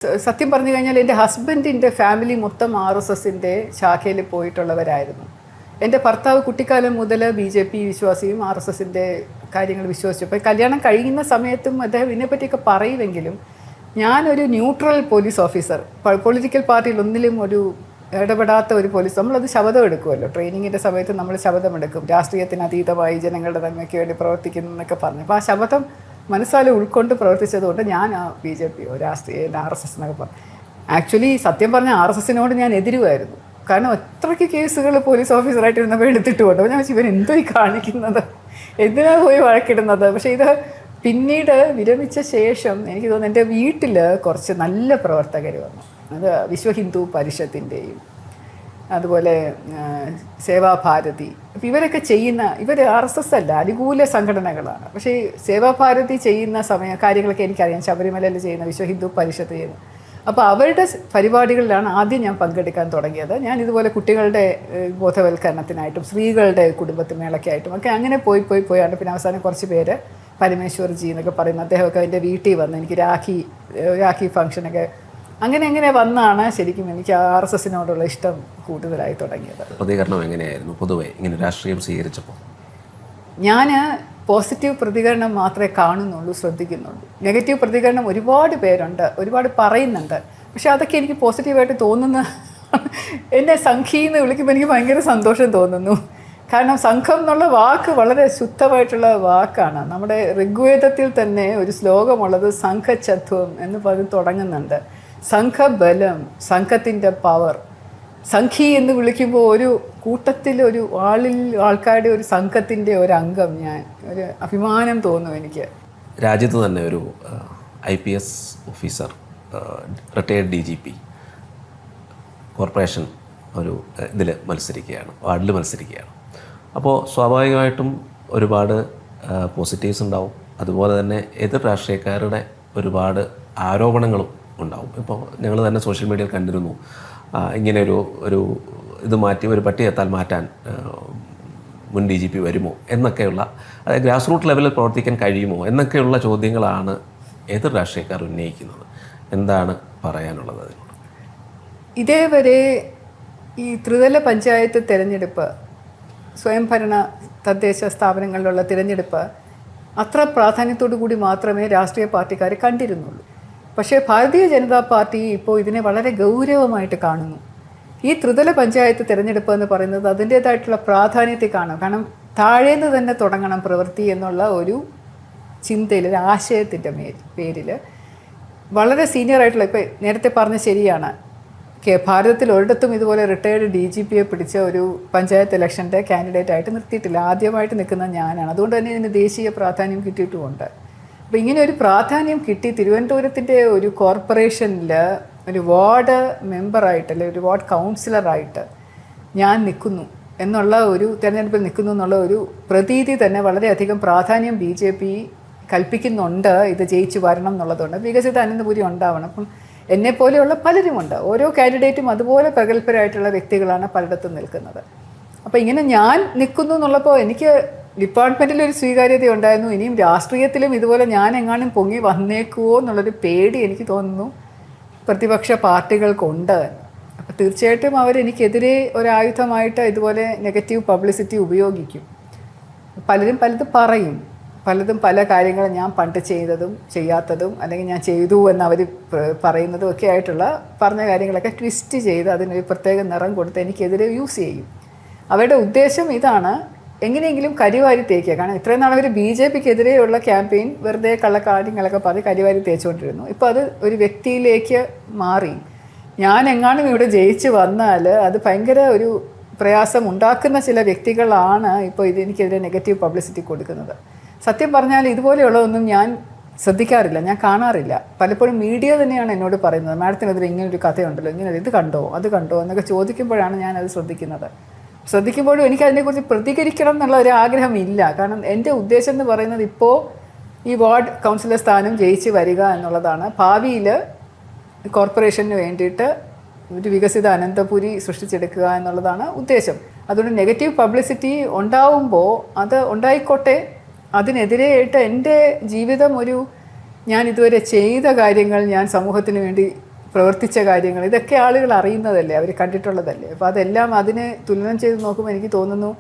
സത്യം പറഞ്ഞു കഴിഞ്ഞാൽ എൻ്റെ ഹസ്ബൻഡിൻ്റെ ഫാമിലി മൊത്തം RSSൻ്റെ ശാഖയിൽ പോയിട്ടുള്ളവരായിരുന്നു. എൻ്റെ ഭർത്താവ് കുട്ടിക്കാലം മുതൽ BJP വിശ്വാസിയും RSSൻ്റെ കാര്യങ്ങൾ വിശ്വസിച്ചപ്പോൾ കല്യാണം കഴിയുന്ന സമയത്തും അദ്ദേഹം ഇതിനെപ്പറ്റിയൊക്കെ പറയുമെങ്കിലും ഞാനൊരു ന്യൂട്രൽ പോലീസ് ഓഫീസർ, പൊളിറ്റിക്കൽ പാർട്ടിയിൽ ഒന്നിലും ഒരു ഇടപെടാത്ത ഒരു പോലീസ്. നമ്മളത് ശപഥം എടുക്കുമല്ലോ, ട്രെയിനിങ്ങിൻ്റെ സമയത്ത് നമ്മൾ ശപഥമെടുക്കും, രാഷ്ട്രീയത്തിന് അതീതമായി ജനങ്ങളുടെ നന്മയ്ക്ക് വേണ്ടി പ്രവർത്തിക്കുന്നു എന്നൊക്കെ പറഞ്ഞു. അപ്പോൾ ആ ശപഥം മനസ്സാലെ ഉൾക്കൊണ്ട് പ്രവർത്തിച്ചതുകൊണ്ട് ഞാൻ BJP രാഷ്ട്രീയ RSS എന്നൊക്കെ പറഞ്ഞു. ആക്ച്വലി സത്യം പറഞ്ഞാൽ RSSനോട് ഞാൻ എതിരുമായിരുന്നു. കാരണം അത്രയ്ക്ക് കേസുകൾ പോലീസ് ഓഫീസറായിട്ട് ഇരുന്നപ്പോൾ എടുത്തിട്ട് കൊണ്ട് ഞാൻ ഇവൻ എന്തോ ഈ കാണിക്കുന്നത്, എന്തിനാണ് പോയി വഴക്കിടുന്നത്. പക്ഷേ ഇത് പിന്നീട് വിരമിച്ച ശേഷം എനിക്ക് തോന്നുന്നു എൻ്റെ വീട്ടിൽ കുറച്ച് നല്ല പ്രവർത്തകർ വന്നു. അത് വിശ്വ ഹിന്ദു പരിഷത്തിൻ്റെയും അതുപോലെ സേവാഭാരതി. അപ്പം ഇവരൊക്കെ ചെയ്യുന്ന ഇവർ RSS അല്ല, അനുകൂല സംഘടനകളാണ്. പക്ഷേ സേവാഭാരതി ചെയ്യുന്ന കാര്യങ്ങളൊക്കെ എനിക്കറിയാം. ശബരിമലയിൽ ചെയ്യുന്ന വിശ്വ ഹിന്ദു പരിഷത്ത് ചെയ്യുന്ന. അപ്പോൾ അവരുടെ പരിപാടികളിലാണ് ആദ്യം ഞാൻ പങ്കെടുക്കാൻ തുടങ്ങിയത്. ഞാൻ ഇതുപോലെ കുട്ടികളുടെ ബോധവൽക്കരണത്തിനായിട്ടും സ്ത്രീകളുടെ കുടുംബത്തിമേളയ്ക്കായിട്ടും ഒക്കെ അങ്ങനെ പോയാണ്. പിന്നെ അവസാനം കുറച്ച് പേര് പരമേശ്വർജി എന്നൊക്കെ പറയുന്ന അദ്ദേഹമൊക്കെ എൻ്റെ വീട്ടിൽ വന്ന് എനിക്ക് രാഖി ഫംഗ്ഷനൊക്കെ അങ്ങനെ വന്നാണ് ശരിക്കും എനിക്ക് RSSനോടുള്ള ഇഷ്ടം കൂടുതലായി തുടങ്ങിയത്. പ്രതികരണം എങ്ങനെയായിരുന്നു പൊതുവെ ഇങ്ങനെ രാഷ്ട്രീയം സ്വീകരിച്ചപ്പോൾ? ഞാൻ പോസിറ്റീവ് പ്രതികരണം മാത്രമേ കാണുന്നുള്ളൂ, ശ്രദ്ധിക്കുന്നുള്ളൂ. നെഗറ്റീവ് പ്രതികരണം ഒരുപാട് പേരുണ്ട്, ഒരുപാട് പറയുന്നുണ്ട്. പക്ഷേ അതൊക്കെ എനിക്ക് പോസിറ്റീവായിട്ട് തോന്നുന്ന എന്നെ സംഘീന്ന് വിളിക്കുമ്പോൾ എനിക്ക് ഭയങ്കര സന്തോഷം തോന്നുന്നു. കാരണം സംഘം എന്നുള്ള വാക്ക് വളരെ ശുദ്ധമായിട്ടുള്ള വാക്കാണ്. നമ്മുടെ ഋഗ്വേദത്തിൽ തന്നെ ഒരു ശ്ലോകമുള്ളത് സംഘചത്വം എന്ന് പറഞ്ഞ് തുടങ്ങുന്നുണ്ട്. സംഘബലം, സംഘത്തിൻ്റെ പവർ. സംഘി എന്ന് വിളിക്കുമ്പോൾ ഒരു കൂട്ടത്തിൽ ഒരു ആൾക്കാരുടെ ഒരു സംഘത്തിൻ്റെ ഒരു അംഗം, ഞാൻ ഒരു അഭിമാനം തോന്നും എനിക്ക്. രാജ്യത്ത് തന്നെ ഒരു IPS officer, retired DGP corporation ഒരു ഇതിൽ മത്സരിക്കുകയാണ്, വാർഡിൽ മത്സരിക്കുകയാണ്. അപ്പോൾ സ്വാഭാവികമായിട്ടും ഒരുപാട് പോസിറ്റീവ്സ് ഉണ്ടാവും, അതുപോലെ തന്നെ എതിർ രാഷ്ട്രീയക്കാരുടെ ഒരുപാട് ആരോപണങ്ങളും ഉണ്ടാവും. ഇപ്പോൾ ഞങ്ങൾ തന്നെ സോഷ്യൽ മീഡിയയിൽ കണ്ടിരുന്നു, ഇങ്ങനെ ഒരു ഇത് മാറ്റി ഒരു പട്ടികത്താൽ മാറ്റാൻ മുൻ DGP വരുമോ എന്നൊക്കെയുള്ള, അതായത് ഗ്രാസ് റൂട്ട് ലെവലിൽ പ്രവർത്തിക്കാൻ കഴിയുമോ എന്നൊക്കെയുള്ള ചോദ്യങ്ങളാണ് എതിർ രാഷ്ട്രീയക്കാർ ഉന്നയിക്കുന്നത്. എന്താണ് പറയാനുള്ളത് അതിനോട്? ഇതേവരെ ഈ ത്രിതല പഞ്ചായത്ത് തിരഞ്ഞെടുപ്പ്, സ്വയംഭരണ തദ്ദേശ സ്ഥാപനങ്ങളിലുള്ള തിരഞ്ഞെടുപ്പ് അത്ര പ്രാധാന്യത്തോടു കൂടി മാത്രമേ രാഷ്ട്രീയ പാർട്ടിക്കാർ കണ്ടിരുന്നുള്ളൂ. പക്ഷേ ഭാരതീയ ജനതാ പാർട്ടി ഇപ്പോൾ ഇതിനെ വളരെ ഗൗരവമായിട്ട് കാണുന്നു. ഈ ത്രിതല പഞ്ചായത്ത് തിരഞ്ഞെടുപ്പ് എന്ന് പറയുന്നത് അതിൻ്റേതായിട്ടുള്ള പ്രാധാന്യത്തെ കാണും. കാരണം താഴേന്ന് തന്നെ തുടങ്ങണം പ്രവൃത്തി എന്നുള്ള ഒരു ചിന്തയിൽ, ഒരു ആശയത്തിൻ്റെ പേരിൽ വളരെ സീനിയറായിട്ടുള്ള, ഇപ്പോൾ നേരത്തെ പറഞ്ഞ ശരിയാണ്, ഭാരതത്തിൽ ഒരിടത്തും ഇതുപോലെ റിട്ടയേർഡ് DGPയെ പിടിച്ച ഒരു പഞ്ചായത്ത് ഇലക്ഷൻ്റെ കാൻഡിഡേറ്റായിട്ട് നിർത്തിയിട്ടില്ല. ആദ്യമായിട്ട് നിൽക്കുന്ന ഞാനാണ്. അതുകൊണ്ട് തന്നെ ഇതിന് ദേശീയ പ്രാധാന്യം കിട്ടിയിട്ടുമുണ്ട്. അപ്പോൾ ഇങ്ങനെ ഒരു പ്രാധാന്യം കിട്ടി തിരുവനന്തപുരത്തിൻ്റെ ഒരു കോർപ്പറേഷനിൽ ഒരു വാർഡ് മെമ്പറായിട്ട് അല്ലെങ്കിൽ ഒരു വാർഡ് കൗൺസിലറായിട്ട് ഞാൻ നിൽക്കുന്നു എന്നുള്ള ഒരു തിരഞ്ഞെടുപ്പിൽ നിൽക്കുന്നു എന്നുള്ള ഒരു പ്രതീതി തന്നെ വളരെയധികം പ്രാധാന്യം BJP കൽപ്പിക്കുന്നുണ്ട്. ഇത് ജയിച്ചു വരണം എന്നുള്ളതുകൊണ്ട് വികസിത അനന്തപുരി ഉണ്ടാവണം. അപ്പം എന്നെപ്പോലെയുള്ള പലരുമുണ്ട്. ഓരോ കാൻഡിഡേറ്റും അതുപോലെ പ്രഗത്ഭരായിട്ടുള്ള വ്യക്തികളാണ് പലയിടത്തും നിൽക്കുന്നത്. അപ്പോൾ ഇങ്ങനെ ഞാൻ നിൽക്കുന്നു എന്നുള്ളപ്പോൾ എനിക്ക് ഡിപ്പാർട്ട്മെൻറ്റിലൊരു സ്വീകാര്യത ഉണ്ടായിരുന്നു. ഇനിയും രാഷ്ട്രീയത്തിലും ഇതുപോലെ ഞാൻ എങ്ങാനും പൊങ്ങി വന്നേക്കുമോ എന്നുള്ളൊരു പേടി എനിക്ക് തോന്നുന്നു പ്രതിപക്ഷ പാർട്ടികൾക്കുണ്ട്. അപ്പോൾ തീർച്ചയായിട്ടും അവരെനിക്കെതിരെ ഒരായുധമായിട്ട് ഇതുപോലെ നെഗറ്റീവ് പബ്ലിസിറ്റി ഉപയോഗിക്കും. പലരും പലതും പറയും, പലതും പല കാര്യങ്ങളും ഞാൻ പണ്ട് ചെയ്തതും ചെയ്യാത്തതും അല്ലെങ്കിൽ ഞാൻ ചെയ്തു എന്ന് അവർ പറയുന്നതും ഒക്കെ ആയിട്ടുള്ള പറഞ്ഞ കാര്യങ്ങളൊക്കെ ട്വിസ്റ്റ് ചെയ്ത് അതിനൊരു പ്രത്യേക നിറം കൊടുത്ത് എനിക്കെതിരെ യൂസ് ചെയ്യും. അവരുടെ ഉദ്ദേശം ഇതാണ്, എങ്ങനെയെങ്കിലും കരിവാരി തേക്കുക. കാരണം ഇത്രയും നാൾ അവർ BJPക്കെതിരെയുള്ള ക്യാമ്പയിൻ വെറുതെ കള്ളക്കാര്യങ്ങളൊക്കെ പറഞ്ഞ് കരിവാരി തേച്ചുകൊണ്ടിരുന്നു. ഇപ്പോൾ അത് ഒരു വ്യക്തിയിലേക്ക് മാറി. ഞാൻ എങ്ങാനും ഇവിടെ ജയിച്ച് വന്നാൽ അത് ഭയങ്കര ഒരു പ്രയാസം ഉണ്ടാക്കുന്ന ചില വ്യക്തികളാണ് ഇപ്പോൾ എനിക്കെതിരെ നെഗറ്റീവ് പബ്ലിസിറ്റി കൊടുക്കുന്നത്. സത്യം പറഞ്ഞാൽ ഇതുപോലെയുള്ളതൊന്നും ഞാൻ ശ്രദ്ധിക്കാറില്ല, ഞാൻ കാണാറില്ല. പലപ്പോഴും മീഡിയ തന്നെയാണ് എന്നോട് പറയുന്നത്, മാഡത്തിനെതിരെ ഇങ്ങനൊരു കഥയുണ്ടല്ലോ, ഇങ്ങനെ ഇത് കണ്ടോ അത് കണ്ടോ എന്നൊക്കെ ചോദിക്കുമ്പോഴാണ് ഞാനത് ശ്രദ്ധിക്കുന്നത്. ശ്രദ്ധിക്കുമ്പോഴും എനിക്കതിനെക്കുറിച്ച് പ്രതികരിക്കണം എന്നുള്ള ഒരു ആഗ്രഹമില്ല. കാരണം എൻ്റെ ഉദ്ദേശം എന്ന് പറയുന്നത് ഇപ്പോൾ ഈ വാർഡ് കൗൺസിലർ സ്ഥാനം ജയിച്ച് വരിക എന്നുള്ളതാണ്. ഭാവിയിൽ കോർപ്പറേഷന് വേണ്ടിയിട്ട് ഒരു വികസിത അനന്തപുരി സൃഷ്ടിച്ചെടുക്കുക എന്നുള്ളതാണ് ഉദ്ദേശം. അതുകൊണ്ട് നെഗറ്റീവ് പബ്ലിസിറ്റി ഉണ്ടാവുമ്പോൾ അത് ഉണ്ടായിക്കോട്ടെ. അതിനെതിരെയായിട്ട് എൻ്റെ ജീവിതം, ഞാൻ ഇതുവരെ ചെയ്ത കാര്യങ്ങൾ ഞാൻ സമൂഹത്തിന് വേണ്ടി പ്രവർത്തിച്ച കാര്യങ്ങൾ ഇതൊക്കെ ആളുകൾ അറിയുന്നതല്ലേ, അവർ കണ്ടിട്ടുള്ളതല്ലേ. അപ്പോൾ അതെല്ലാം അതിനെ തുലനം ചെയ്ത് നോക്കുമ്പോൾ എനിക്ക് തോന്നുന്നു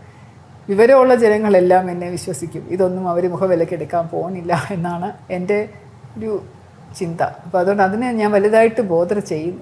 വിവരമുള്ള ജനങ്ങളെല്ലാം എന്നെ വിശ്വസിക്കും, ഇതൊന്നും അവർ മുഖവിലക്കെടുക്കാൻ പോകുന്നില്ല എന്നാണ് എൻ്റെ ഒരു ചിന്ത. അപ്പോൾ അതുകൊണ്ട് അതിനെ ഞാൻ വലുതായിട്ട് ബോധർ ചെയ്യുന്നു.